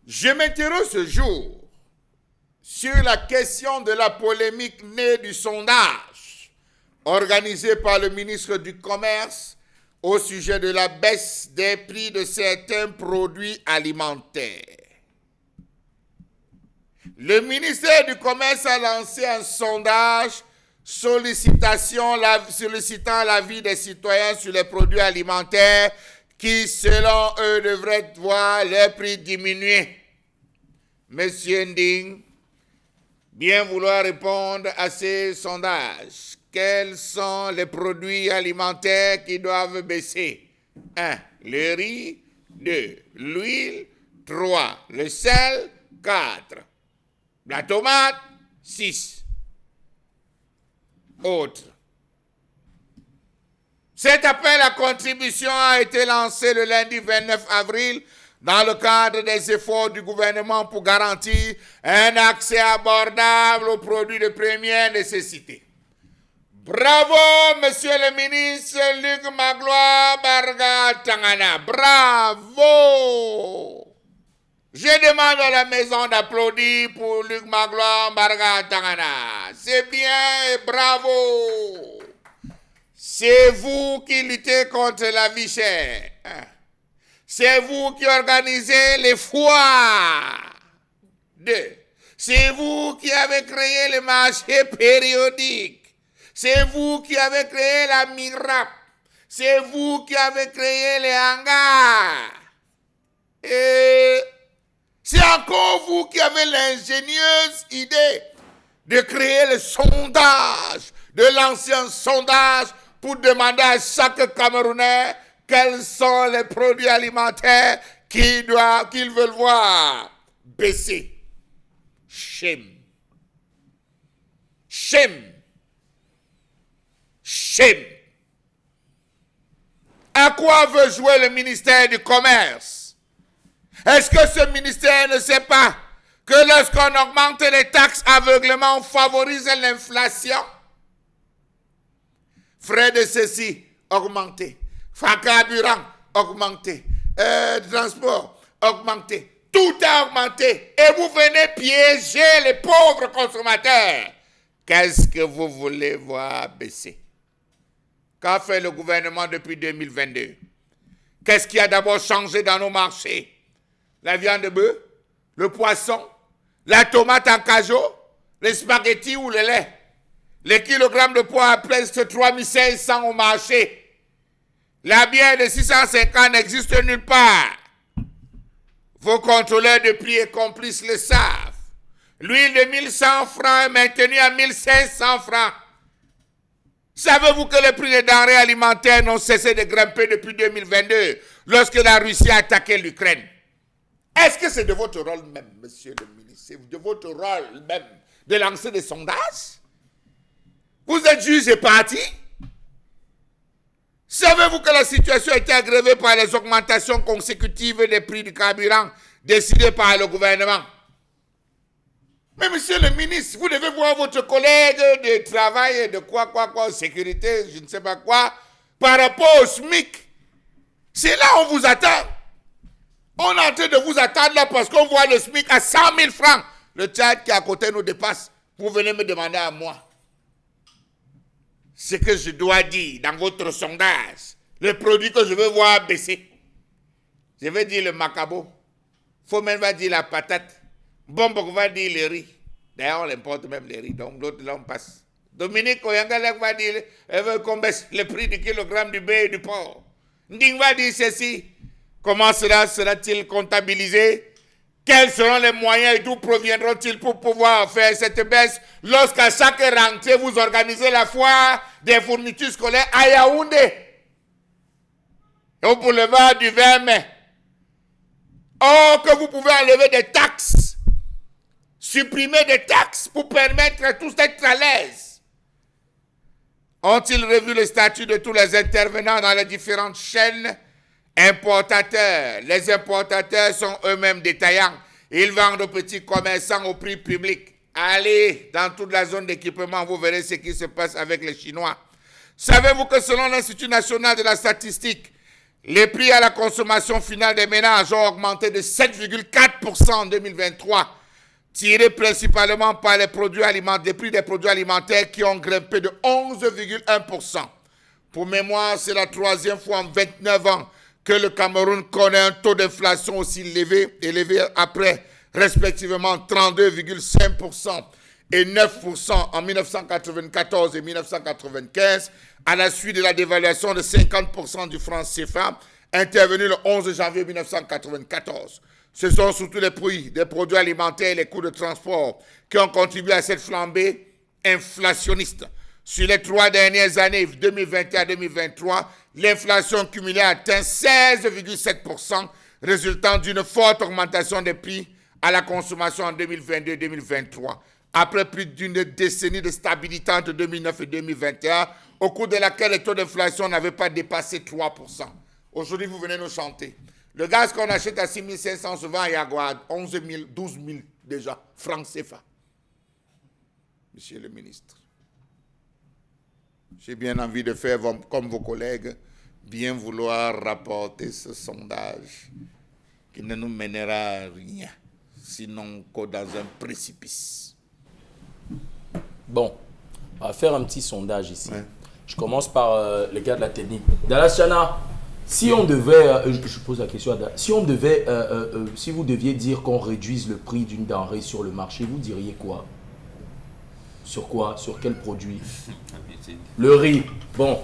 Je m'interroge ce jour sur la question de la polémique née du sondage organisé par le ministre du Commerce au sujet de la baisse des prix de certains produits alimentaires. Le ministère du Commerce a lancé un sondage sollicitant l'avis des citoyens sur les produits alimentaires qui, selon eux, devraient voir leurs prix diminuer. Monsieur Nding, bien vouloir répondre à ces sondages. Quels sont les produits alimentaires qui doivent baisser? 1. Le riz. 2. L'huile. 3. Le sel. 4. La tomate. 6. Autres. Cet appel à contribution a été lancé le lundi 29 avril dans le cadre des efforts du gouvernement pour garantir un accès abordable aux produits de première nécessité. Bravo, monsieur le ministre Luc Magloire Barga Tangana. Bravo! Je demande à la maison d'applaudir pour Luc Magloire Barga Tangana. C'est bien et bravo! C'est vous qui luttez contre la vie chère. C'est vous qui organisez les foires. 2. C'est vous qui avez créé le marché périodique. C'est vous qui avez créé la MIRAP. C'est vous qui avez créé les hangars. Et c'est encore vous qui avez l'ingénieuse idée de créer le sondage, de l'ancien sondage pour demander à chaque Camerounais quels sont les produits alimentaires qu'ils veulent voir baisser. Shame. Shame. Shame. À quoi veut jouer le ministère du Commerce? Est-ce que ce ministère ne sait pas que lorsqu'on augmente les taxes aveuglément, on favorise l'inflation? Frais de ceci, augmentés. Carburant, augmenté. Transport, augmenté. Tout a augmenté. Et vous venez piéger les pauvres consommateurs. Qu'est-ce que vous voulez voir baisser? Qu'a fait le gouvernement depuis 2022? Qu'est-ce qui a d'abord changé dans nos marchés? La viande de bœuf, le poisson, la tomate en cajot, les spaghettis ou le lait. Les kilogrammes de poids pèsent 3500 au marché. La bière de 650 n'existe nulle part. Vos contrôleurs de prix et complices le savent. L'huile de 1100 francs est maintenue à 1500 francs. Savez-vous que les prix des denrées alimentaires n'ont cessé de grimper depuis 2022, lorsque la Russie a attaqué l'Ukraine? Est-ce que c'est de votre rôle même, monsieur le ministre, c'est de votre rôle même de lancer des sondages? Vous êtes juge et parti? Savez-vous que la situation a été aggravée par les augmentations consécutives des prix du carburant décidées par le gouvernement? Mais monsieur le ministre, vous devez voir votre collègue de travail et de quoi, sécurité, je ne sais pas quoi, par rapport au SMIC. C'est là où on vous attend. On est en train de vous attendre là parce qu'on voit le SMIC à 100 000 francs. Le Tchad qui est à côté nous dépasse. Vous venez me demander à moi ce que je dois dire dans votre sondage, le produit que je veux voir baisser. Je vais dire le macabo. Fomen va dire la patate. Bombok va dire le riz. D'ailleurs, on importe même les riz. Donc, l'autre là, on passe. Dominique Oyangalek va dire elle veut qu'on baisse le prix du kilogramme du bœuf et du porc. Nding va dire ceci. Comment cela sera-t-il comptabilisé? Quels seront les moyens et d'où proviendront-ils pour pouvoir faire cette baisse lorsqu'à chaque rentrée, vous organisez la foire des fournitures scolaires à Yaoundé au boulevard du 20 mai? Or, que vous pouvez enlever des taxes, supprimer des taxes pour permettre à tous d'être à l'aise. Ont-ils revu le statut de tous les intervenants dans les différentes chaînes? Importateurs. Les importateurs sont eux-mêmes détaillants. Ils vendent aux petits commerçants au prix public. Allez dans toute la zone d'équipement, vous verrez ce qui se passe avec les Chinois. Savez-vous que selon l'Institut national de la statistique, Les prix à la consommation finale des ménages ont augmenté de 7,4% en 2023, tirés principalement par les prix des produits alimentaires qui ont grimpé de 11,1%. Pour mémoire, c'est la troisième fois en 29 ans que le Cameroun connaît un taux d'inflation aussi élevé après respectivement 32,5% et 9% en 1994 et 1995, à la suite de la dévaluation de 50% du franc CFA, intervenue le 11 janvier 1994. Ce sont surtout les prix des produits alimentaires et les coûts de transport qui ont contribué à cette flambée inflationniste. Sur les 3 dernières années, 2021-2023, l'inflation cumulée a atteint 16,7%, résultant d'une forte augmentation des prix à la consommation en 2022-2023. Après plus d'une décennie de stabilité entre 2009 et 2021, au cours de laquelle les taux d'inflation n'avaient pas dépassé 3%. Aujourd'hui, vous venez nous chanter. Le gaz qu'on achète à 6 500 se vend à Yaguad, 11 000, 12 000 déjà, francs CFA. Monsieur le ministre, j'ai bien envie de faire comme vos collègues, bien vouloir rapporter ce sondage qui ne nous mènera à rien, sinon que dans un précipice. Bon, on va faire un petit sondage ici. Ouais. Je commence par les gars de la technique. Dalashana, si on devait, je pose la question à Dalashana, si on devait, si vous deviez dire qu'on réduise le prix d'une denrée sur le marché, vous diriez quoi? Sur quoi? Sur quel produit? Le riz. Bon.